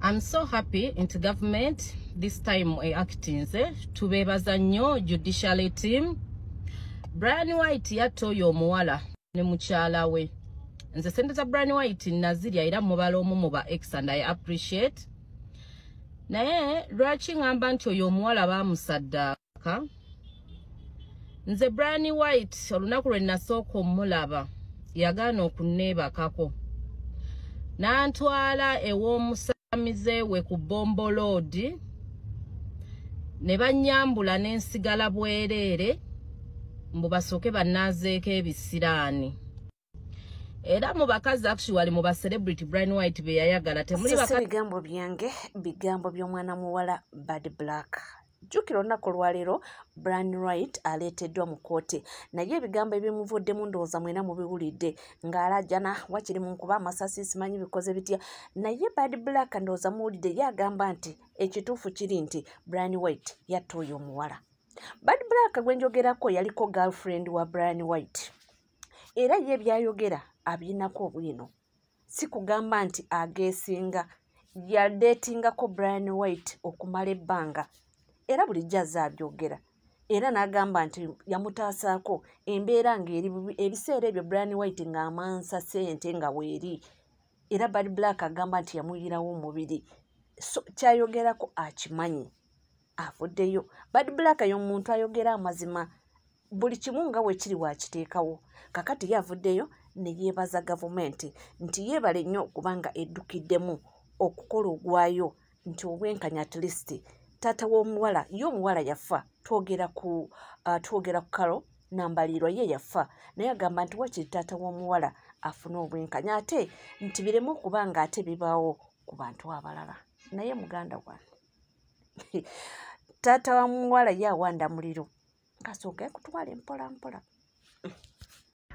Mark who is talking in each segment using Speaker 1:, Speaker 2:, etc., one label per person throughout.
Speaker 1: I'm so happy into government this time acting tubebaza nnyo judiciary team. Brian White yatoyo omuwala ne mukyala we. Nze sente za Brian White nazirya era mubala omu muba ex and I appreciate. Naye lwaki ngamba nti oyo omuwala bamusaddaaka. Nze Brian White olunaku lwe nasooka omulaba yagaana okunneebakako. Nantwala ew'omusamize we ku Bombo Road ne banyambula n'ensigala bwereere mbu basooke banaazeeko ebisiraani. Era mu bakazi actually mu ba celebrity Brian White be yayagala temuli bakazi
Speaker 2: bigambo byange bigambo by'omwana muwala Bad Black. Jukira olunaku lwaleero Brian White aleeteddwa mu kkooti naye ebigambo ebimuvuddemu ndowooza mwena mubiwulidde ng'alajjana wakiri mu nkuba amasasi simanyi bikoze bitya naye Bad Black ndowooza muwulidde ye agamba nti ekituufu kiri nti Brian White yatta oyo omuwala. Bad Black gwe njogerako yaliko girlfriend wa Brian White era ye byayogera abirinako obwino si kugamba nti ageesinga yadeetingako Brian White okumala ebbanga era bulijjo azza abyogera era n'agamba nti yamutaasaako embeera ng'eri ebiseera ebyo Brian White ng'amansa ssente nga weeri era Bad Black agamba nti yamuyirawo omubiri so kyayogerako akimanyi avuddeyo. Bad Black y'omuntu ayogera amazima buli kimu nga we kiri wakiteekawo kakati yavuddeyo ne yeebaza gavumenti nti yeebale nnyo kubanga eddukiddemu okukola ogwayo nti obwenkanya at least taata w'omuwala ye omuwala yafa twogera ku kalo nambalirwa ye yafa naye agamba nti wakiri taata w'omuwala afune obwenkanya ate nti biremu okubanga ate bibaawo ku bantu abalala naye muganda wange taata wa muwala ye awanda muliro kasooka kutwala mpola mpola.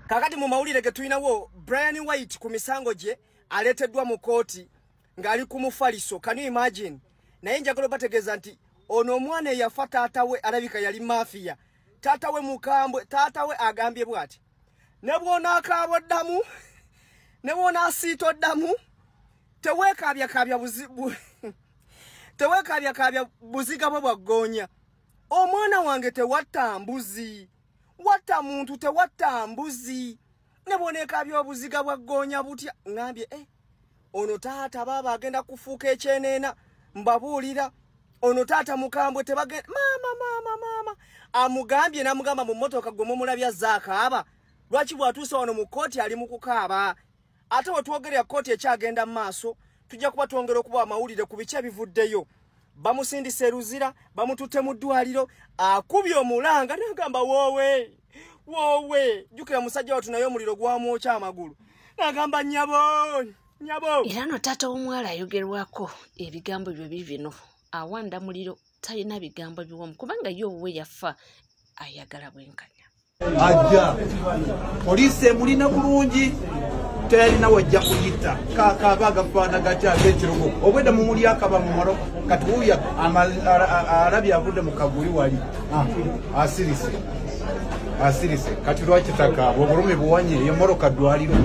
Speaker 3: Kakati mu mawulire ge tulinawo Brian White ku misango gye aleeteddwa mu kooti ng'ali ku mufaliso. Can you imagine? Naye njagala bategeeza nti ono omwana eyafa taata we alabika yali mafia. Taata we mukambwe, taata we agambye bw'ati. Ne bw'onaakaaba oddamu, ne bw'onaasiita oddamu, teweekaabya buziga bwe bwaggoonya. Omwana wange tewatta mbuzi. Watta muntu tewatta mbuzi. Ne bw'oneekaabya obuziga bwaggoonya butya. Ngambye ono taata baba agenda kufuuka ekyeneena. Mbabuulira ono taata mukambwe tebagenda mama amugambye namugamba mu mmotoka gwe mumulabya zaakaaba lwaki bwatuusa wano mu kkooti ali mu kukaaba ate we twogerera kkooti ekyagenda mu maaso tujja kuba twongera okuba amawulire ku biki ebivuddeyo. Bamusindise eruzira bamututte mu ddwaliro akubye omulanga n'agamba woowe jjukira musajja watu naye omuliro gwamwokya amagulu n'agamba nyabo
Speaker 2: era no taata w'omuwala ayogerwako ebigambo byo bibino awanda muliro talina bigambo biwomu kubanga ye obuwe yafa ayagala bwenkanya
Speaker 4: ajja poliisi emulina bulungi teyalina wajja kuyita kaakaaba agafaana gatya ag'ekirogo obwedda mumuli akaba mumalo kati wuuya alabye avudde mu kaguli wali asirise kati lwaki takaaba obulumi buwanye yemoroka ddwaliro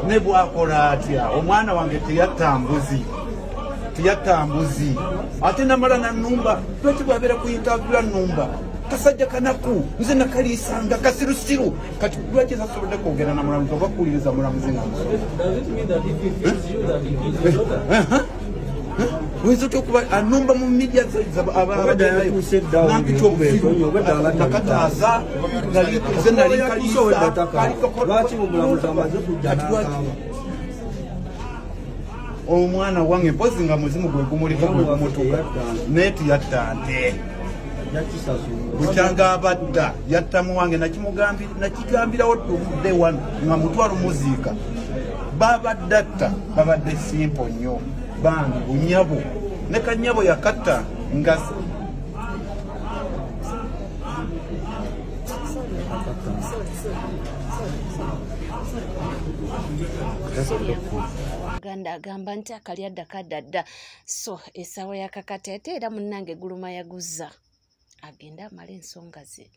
Speaker 4: ne bwakola atya omwana wange teyatta mbuzi ate namala nanumba lwaki bwabeera kuyintaagula numba kasajja kanaku nze nakaliisanga kasirusiru kati lwaki zasobodde kwogera na mulamuzi oba kuwuliriza mulamuzi wezoti okuba anumba mu midia nampita obuziru nakataaza nze nali kaliisa omwana wange mpozi nga muzimu gwe gumuliko gumutuka naye tuyatta nte bukyanga abadda yattamu wange nakigambirawo tuvudde wano nga mutwalo muziika babaddatta babadde simpo nnyo bangi bunyabo ne kanyabo yakatta nga
Speaker 2: ganda agamba nti akalyadda kaddadda so essaawa yakakata ate era munnange guluma yaguzza agenda amala ensonga ze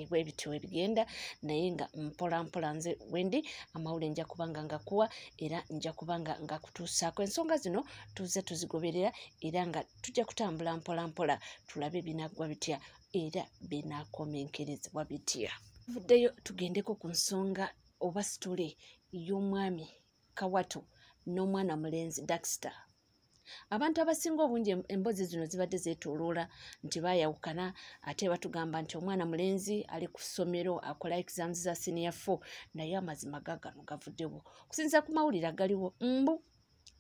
Speaker 2: bwebityo ebigenda naye nga mpola nze Wendi amawulire nja kubanga ngakuwa era nja kubanga ngakutuusaako ensonga zino tuze tuzigoberera era nga tujja kutambula mpola tulabe binagwa bitya era binakomenkerezebwa bitya. Vuddeyo tugendeko ku nsonga oba sitole y'omwami Kawato n'omwana mulenzi Daxter. Abantu abasinga obungi embozi zino zibadde zeetooloola nti baayawukana ate batugamba nti omwana mulenzi ali ku ssomero akola exams za senior 4 naye amazima gagano gavuddewo. Kusinziira ku mawulire agaliwo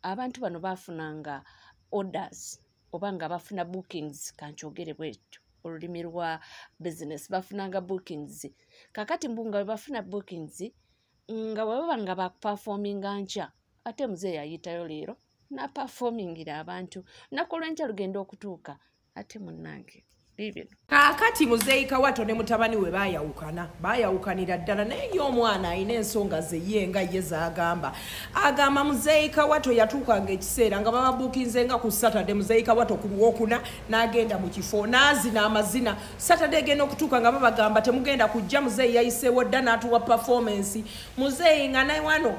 Speaker 2: abantu bano baafunanga orders oba nga bafuna bookings kankyogere bwetyo olulimi lwa business bafunanga bookings kakati mbunga we bafuna bookings nga baba nga baperforminga nkya ate muzeeyi ayitayo leero na performingira abantu nakolwenja lugenda okutuuka ate munnange bibino
Speaker 5: kakati muzeeyi Kawato ne mutabani we baayawukanira ddala naye omwana alina ensonga ze ye nga ye zaagamba muzeeyi Kawato yatuukanga ekiseera nga bababuukinze nga ku Saturday muzeeyi Kawato ku Lwokuna n'agenda mu kifo n'azina amazina Saturday genda okutuuka nga babagamba temugenda kujja muzeeyi yayiseewo dda n'atuwa performance muzeeyi nga naye wano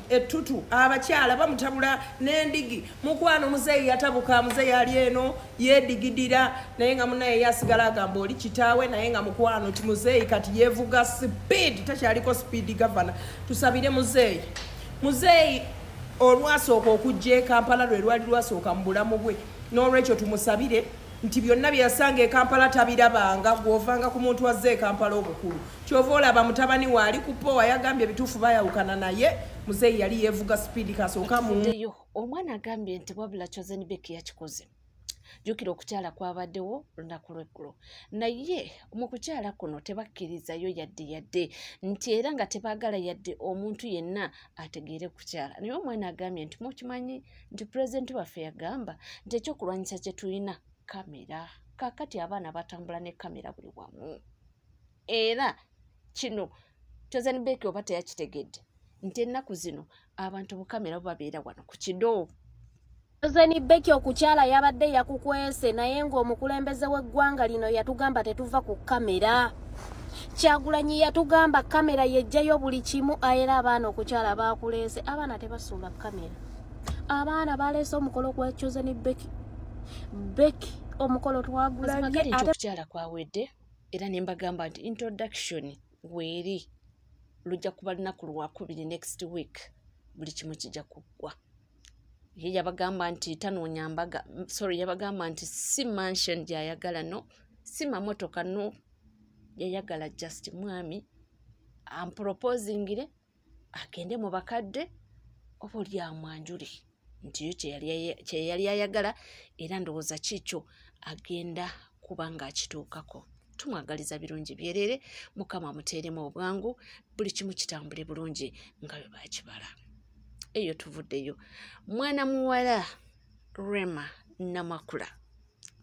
Speaker 5: ettutu abakyala bamutabula n'endigi mukwano muzeeyi yatabuka muzeeyi ali eno yeedigidira naye nga munaye yasigala agamba oli kitaawe naye nga mukwano ti muzeeyi kati yeevuga speed takyaliko speed gavana tusabire muzeeyi olwasooka okujja e Kampala lwe lwali lwasooka mu bulamu bwe n'olwekyo tumusabire nti byonna byasanga e Kampala tabirabanga gw'ovanga ku muntu wazze e Kampala obukulu kyova olaba mutabani we ali ku powa yagambye ebituufu baayawukana naye muzeeyi yali yeevuga speed kasooka mu
Speaker 2: omwana agambye nti wabula Chosen Becky yakikoze jukira okukyala kwabaddewo lunaku lweggulo naye mu kukyala kuno tebakkirizayo yadde nti era nga tebaagala yadde omuntu yenna ategeere kukyala naye omwana agambye nti mukimanyi nti pulezidenti waffe yagamba nti ekyokulwanyisa kye tulina kamera kakati abaana batambula ne kamera buli wamu era kino Chosen Becky oba teyakitegedde nti ennaku zino abantu bukamera babeera wano ku kidoowo
Speaker 6: Chosen Becky okukyala yabadde yakukwese naye ng'omukulembeze w'eggwanga lino yatugamba tetuva ku kamera. Kyagulanyi yatugamba kamera yejjayo buli kimu era abaana okukyala baakuleese abaana tebasuula kamera. Abaana baleese omukolo gwa Chosen Becky omukolo twagulabye
Speaker 2: okukyala kwawedde era ne mbagamba nti introduction weeri lujja kuba lunaku lwakubiri next week buli kimu kijja kuggwa. Ye yabagamba nti tanoonya mbaga yabagamba nti si mansion gyayagala no si mamotoka no yayagala just mwami amproposingire agende mu bakadde oba oli amwanjuli nti yo kye yali ayagala era ndowooza kikyo agenda kuba ng'akituukako. Tumwagaliza birungi byerere Mukama amuteeremu obwangu buli kimu kitambule bulungi nga bwe baakibala. Eyo tuvuddeyo mwana muwala Rema Namakula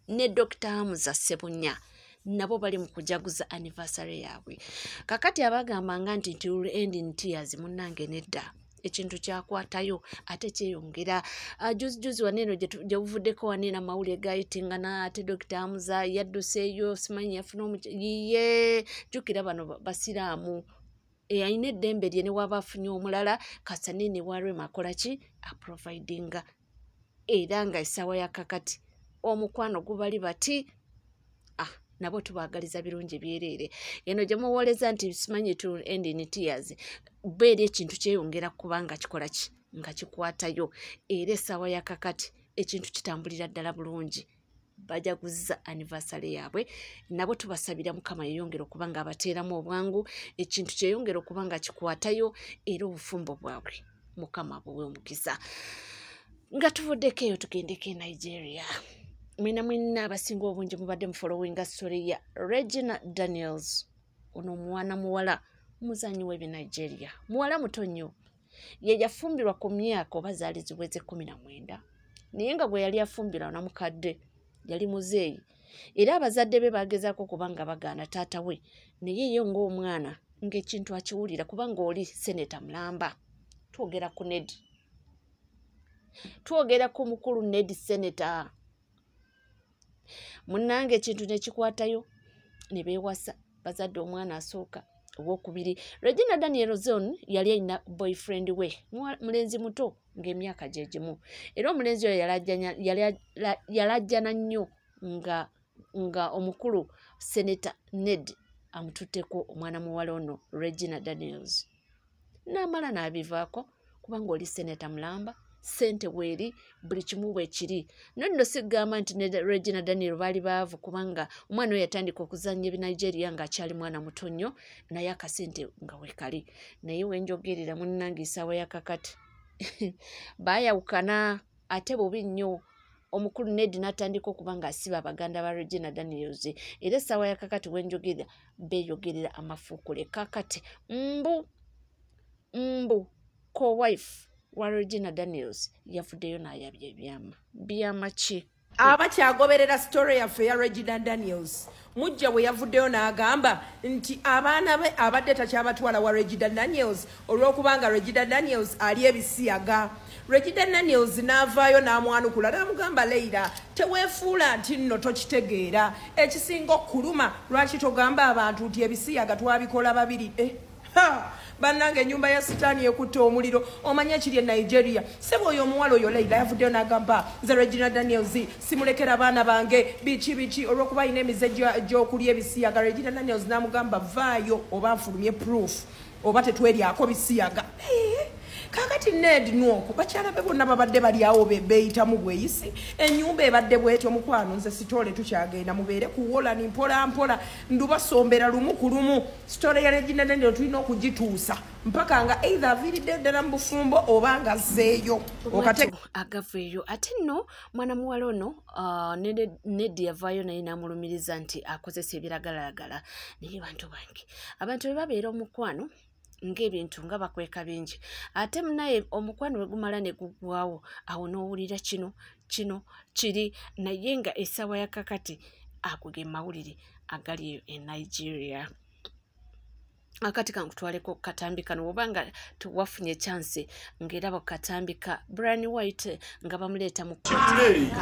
Speaker 2: ne Dr. Hamza Sebunya nabo bali mu kujaguza anniversary yaabwe. Kakati abagambanga nti it will end in tears munnange nedda ekintu kyakwatayo ate kyeyongera. Juzi waneno gye buvuddeko wanena amawulire gayitingana ate Dr. Hamza yadduseeyo simanyi yafuna ye jukira bano basiraamu ayina eddembe lye ne waba afunye omulala kasanene wa Rema akola ki aprovidinga era nga essaawa ya kakati omukwano gubali bati nabo tubaagaliza birungi byerere. Eno gye muwoleza nti simanyi to end in tears beeri ekintu kyeyongera kubanga kikola ki nga kikwatayo era essaawa ya kakati ekintu kitambulira ddala bulungi. Bajaguza anniversary yaabwe nabo tubasabira Mukama yeyongera okuba nga abateeramu obwangu ekintu kyeyongera okuba nga kikwatayo era obufumbo bwabwe Mukama buwe omukisa. Nga tuvuddeko eyo tugendeko e Nigeria. Mwina abasinga obungi mubadde mu followinga story ya Regina Daniels ono mwana muwala muzanyi w'ebi Nigeria muwala muto nnyo ye yafumbirwa ku myaka oba zaali ziweze 19 naye nga bwe yali afumbirwa na mukadde yali muzeeyi era abazadde be bagezaako kubanga bagaana taata we naye ye ng'omwana ng'ekintu akiwulira kubanga oli seneta mulamba. Twogera ku Ned, twogera ku mukulu Ned seneta munnange ekintu ne kikwatayo ne beewasa bazadde omwana asooka owokubiri. Regina Daniels ono yali alina boyfriend we mulenzi muto ng'emyaka gye gimu, era omulenzi oyo yalajjana nnyo nga omukulu Senator Ned amututteko omwana muwala ono Regina Daniels. N'amala n'abivaako kubanga oli seneta mulamba, ssente weeri, buli kimu bwe kiri. Nonno sigamba nti Regina Daniel baali baavu kubanga omwana we yatandika okuzannya ebinigeria ng'akyali mwana muto nnyo, naye akasente nga weekali. Naye wenjogerera munnange essaawa yakakati baayawukana ate bubi nnyo. Omukulu Ned n'atandika okuba ng'asiba abaganda ba Regina Daniels, era essaawa yakakati wenjogerera beeyogerera amafuukule. Kakati mbu co-wife wa Regina Daniels yavuddeyo n'ayabya ebyama. Byama ki?
Speaker 5: Abakyagoberera story yaffe ya Regina Daniels, mujja bwe yavuddeyo n'agamba nti abaana be abadde takyabatwala wa Regina Daniels olw'okubanga Regina Daniels ali ebisiyaga. Regina Daniels n'avaayo n'amwanukula n'amugamba Leila, teweefuula nti nno tokitegeera, ekisinga okuluma lwaki togamba abantu nti ebisiyaga twabikola babiri. Bannange ennyumba ya sitaani ekutta omuliro, omanya ekiri e Nigeria. Ssebo oyo omuwala oyo Leila yavuddeyo n'agamba nze Regina Daniels simulekera abaana bange biki olw'okuba alina emize gy'okulya ebisiyaga. Regina Daniels n'amugamba vaayo oba nfulumye proof oba tetweryako bisiyaga. Kakati Ned nuoko bakyala be bonna babadde bali awo beeyitamu bweyisi, ennyumba ebadde bwetyo mukwano, nze sitole tukyagenda mubeere kuwola ni mpola ndubasombera lumu ku lumu. Sitole ya Regina Daniels tulina okugituusa mpaka nga either aviiridde ddala mu bufumbo oba nga azzeeyo
Speaker 2: agaveeyo. Ate nno mwana muwala ono Ned yavaayo naye n'amulumiriza nti akozesa ebiragalalagala. Naye bantu bange, abantu bwe babeera omukwano ng'ebintu nga bakweka bingi, ate munaye omukwano we gumala ne gugwawo, awo n'owulira kino kiri, naye nga essaawa ya kakati ago ge mawulire agali eyo e Nigeria. Akati kankutwaleko katambi kano obanga tuwafunye chance ng'eraba katambi ka Brian White nga bamuleeta mu kkooti.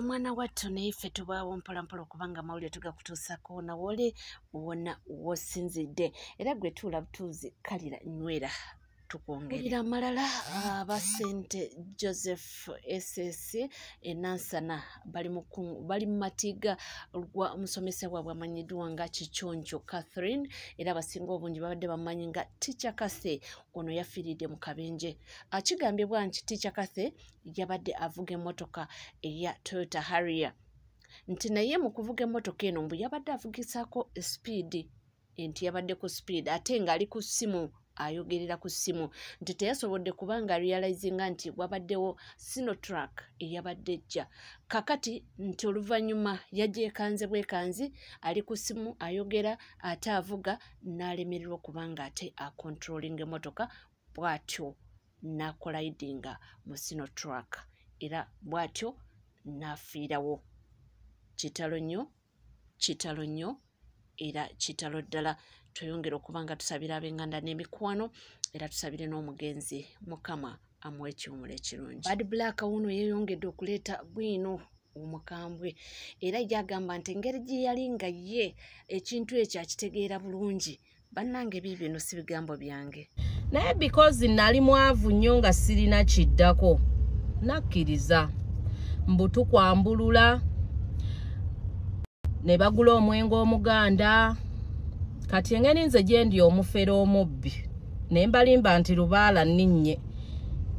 Speaker 2: Mwana wattu naife tubaawo mpolampola okubanga mawulire tugakutuusako na wole wona wosinzidde, era gwe tuula butuuzi kalira nywera tukwongerera amalala. Aba St. Joseph SS enansana bali mu matiga lwa omusomesa waabwe amanyiddwa nga Kichonjo Catherine, era abasinga obungi babadde bamanyi nga Teacher Kase. Ono yafiiridde mu kabenje. Akigambibwa nti Teacher Kase yabadde avuga emmotoka eya Toyota Harrier, nti naye mu kuvuga emmotoka eno mbu yabadde avugisaako speed, nti yabadde ku speed ate ng'ali ku ssimu ayogerera ku ssimu, nti teyasobodde kubanga realizinga nti wabaddewo Sinotrack eyabadde ejja. Kakati nti oluvannyuma yagyekanze bwekanzi, ali ku ssimu ayogera ate avuga, n'alemererwa kubanga ate akontrolinga emmotoka, bw'atyo n'akolaidinga mu Sinotrack, era bw'atyo n'afiirawo. Kitalo nnyo era kitalo ddala. Tweyongera okubanga tusabira ab'enganda n'emikwano, era tusabire n'omugenzi Mukama amuwe ekiwumula ekirungi. Bad Black wuno yeeyongedde okuleeta bwino omukambwe, era yagamba nti engeri gye yali nga ye ekintu ekyo akitegeera bulungi. Bannange bino si bigambo byange,
Speaker 1: naye because nali mwavu nnyo nga sirina kiddako nakkiriza mbu tukwambulula ne bagula omwenge omuganda. Kati engeri nze gye ndi omufere omubbi ne mbalimba nti lubaala nninnye.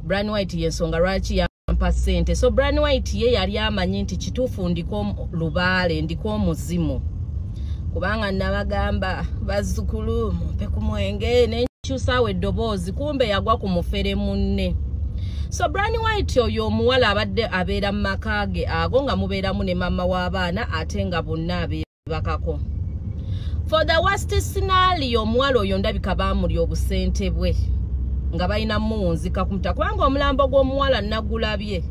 Speaker 1: Brian White y'ensonga lwaki mpa ssente. So Brian White ye yali amanyi nti kituufu ndiko lubaale, ndiko muzimu. Kubanga nabagamba bazzukulu mumpe ku mwenge n'enkyusawo eddoboozi, kumbe yagwa ku mufere munne. So Brian White oyo omuwala abadde abeera mu maka ge ago nga mubeeramu ne mama w'abaana ate nga bonna abeebakako. For the worst scenario omuwala oyo ndabika baamuli obusente bwe nga balina muwunzika ku mutaka, kubanga omulambo gw'omuwala nagulabye.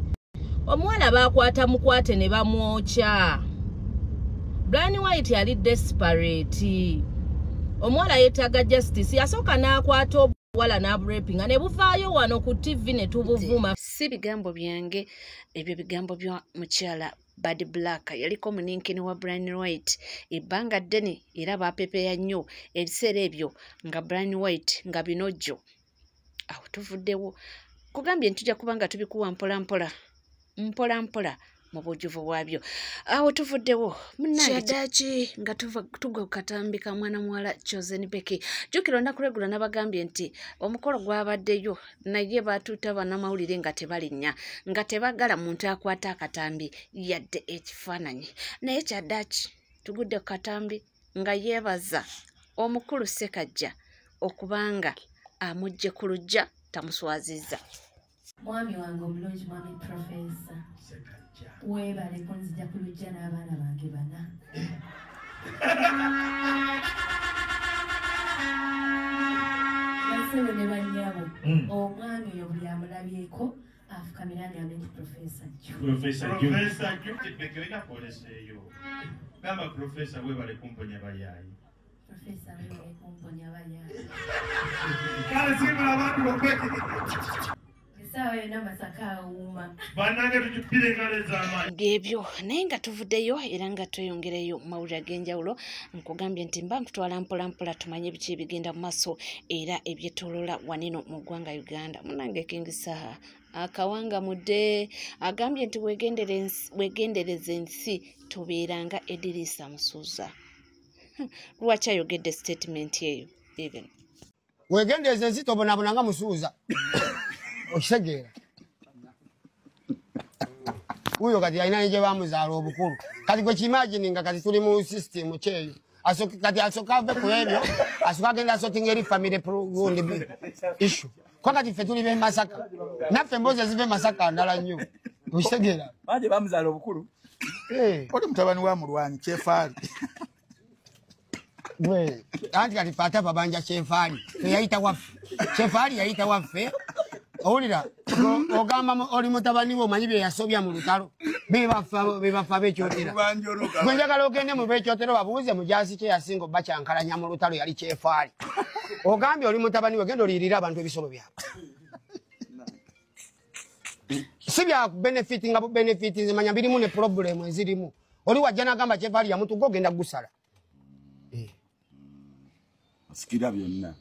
Speaker 1: Omuwala baakwata mukwate ne bamwokya. Brian White yali desperate. Omuwala yeetaaga justice, yasooka n'akwata obuwala n'aburepinga ne buvaayo wano ku TV ne tubuvuma.
Speaker 2: Si bigambo byange, ebyo bigambo bya mukyala Bad Black. Yaliko muninkini wa Brian White ebbanga ddene era baapepeya nnyo ebiseera ebyo nga Brian White nga binojjo. Awo tuvuddewo kugambye ntujja kubanga tubikuwa mpola mpola mu bujjuvu bwabyo. Awo tuvuddewo munnange nga tugwa kukatambika mwana muwala Chosen Becky. Jjukira olunaku lw'eggulo nabagambye nti omukolo gwabaddeyo naye baatuuta bannamawulire nga tebalinnya, nga tebagala muntu akwata akatambi yadde ekifaananyi. Naye Kyaddaaki tugudde ku katambi nga yeebaza omukulu Ssekajja okubanga amugje ku lujja tamuswazizza.
Speaker 7: Mwami wange omulungi, mwami Profesa weebale kunzija ku lujja n'abaana bange bana. Basebe ne bannyabo omwami oyo buli amulabyeko afukamira ng'ambe nti Profesa Jju.
Speaker 8: Profesa Jju tebekereka kwoleseeyo. Gamba Profesa weebale kumponya balyayi.
Speaker 7: Profesa weebale kumponya balyayi.
Speaker 8: Kale simula abantu bokweti.
Speaker 7: Esaawa yonna Masaka awuuma.
Speaker 8: Bannange tujjukire engalo ez'amaanyi.
Speaker 2: Ng'ebyo naye nga tuvuddeyo era nga tweyongereyo mawulire ag'enjawulo, nkugambye nti mba nkutwala mpola tumanye biki ebigenda mu maaso era ebyetooloola wanino mu ggwanga Uganda. Munnange King Saha akawanga mudde agambye nti weegendereza ensi tubeeranga Edrisa Musuuza. Lwaki ayogedde statement eyo? Even
Speaker 9: weegendereza ensi tobonabonanga Musuuza. Okitegeera uyo kati alina gye bamuzaala obukulu, kati gwe kimagininga kati tuli mu system kyeyo kati asooka ave ku ebyo asooka agenda asotinga eri family gundi issue kwa kati ffe tuli be Masaka naffe emboozi zive Masaka ndala nnyo. Okitegeera
Speaker 4: baje bamuzaala obukulu oli mutabani wa mulwanyi Kyefaali
Speaker 9: gwe anti kati fata babanja Kyefaali yayita waffe Kyefaali yayita waffe. Owulira ogamba oli mutabani we omanyi bye yasobya mu lutalo bebafa bekyotera. Gwe njagala ogende mu bekyotero babuuze mujaasi kye yasinga obba kyankalanya mu lutalo yali Kyefaali. Ogambye oli mutabani we genda oliyirira abantu ebisobo byabwe. Si bya benefit nga benefit zimanya birimu ne problem ezirimu. Oli wajja n'agamba Kyefaali yamutuga ogenda gusala.
Speaker 4: Sikira byonna.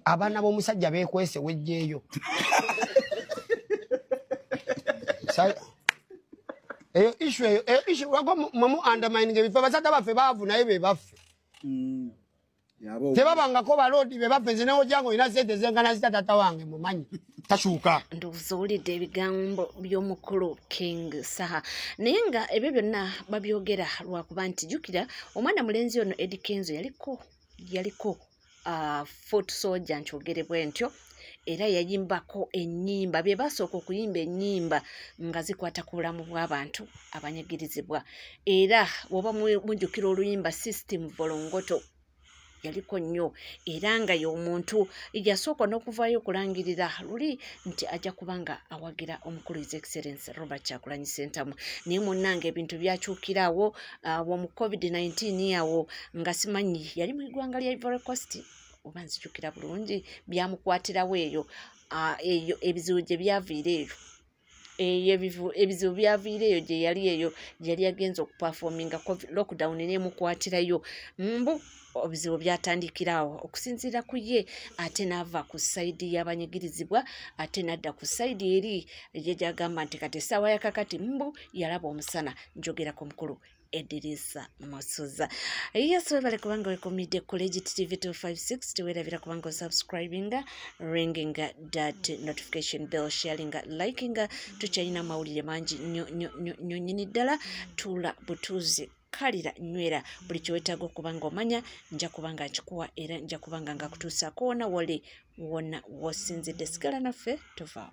Speaker 9: Abaana b'omusajja beekwese wejjeeyo. Issue wako mamu undermining ebifo basata baffe baavu naye be baffe. Tebabangako baloodi be baffe nze newojango ina sente zenkana zita tata wange mumanyi tashuuka.
Speaker 2: Ndowooza owulidde ebigambo by'omukulu King Saha naye nga ebyo byonna babyogera lwakuba nti jjukira omwana mulenzi ono Eddie Kenzo yaliko foot soldier nkyogere bwe ntyo era yayimbako ennyimba bye basooka okuyimba ennyimba nga zikwata ku bulamu bw'abantu abanyigirizibwa era bw'oba mujjukira oluyimba System Volongoto yaliko nnyo era nga y'omuntu yasooka n'okuvaayo okulangirira luli nti ajja kubanga awagira omukulu His Excellency Robert Kyagulanyi Ssentamu. Naye munnange ebintu byakyukirawo mu COVID-19 yawo nga simanyi yali mu ggwanga lya Ivory Coast oba nzijjukira bulungi byamukwatirawo eyo ebizibu gye byaviira eyo ebizibu byaviira eyo gye yali agenza okupafominga lockdown neemukwatirayo mbu obuzibu byatandikirawo okusinziira ku ye ate n'ava ku sayidi y'abanyigirizibwa ate n'adda ku sayidi eri ye gy'agamba nti kati essaawa yakakati mbu yalaba omusana njogera ku mukulu Edirisa Masuza. Yes, webale kubanga wekomide ku Legit TV 256 tuwerabira kubanga subscribinga, ringing that notification bell, sharing, liking, tuchayina mawulire mangi nyo nyini ddala tula butuzi kalira nywera buli kyewetaaga okubanga omanya nja kubanga nkikuwa era nja kubanga nga kutuusaako wona wali wonna wosinzidde sigala naffe tuva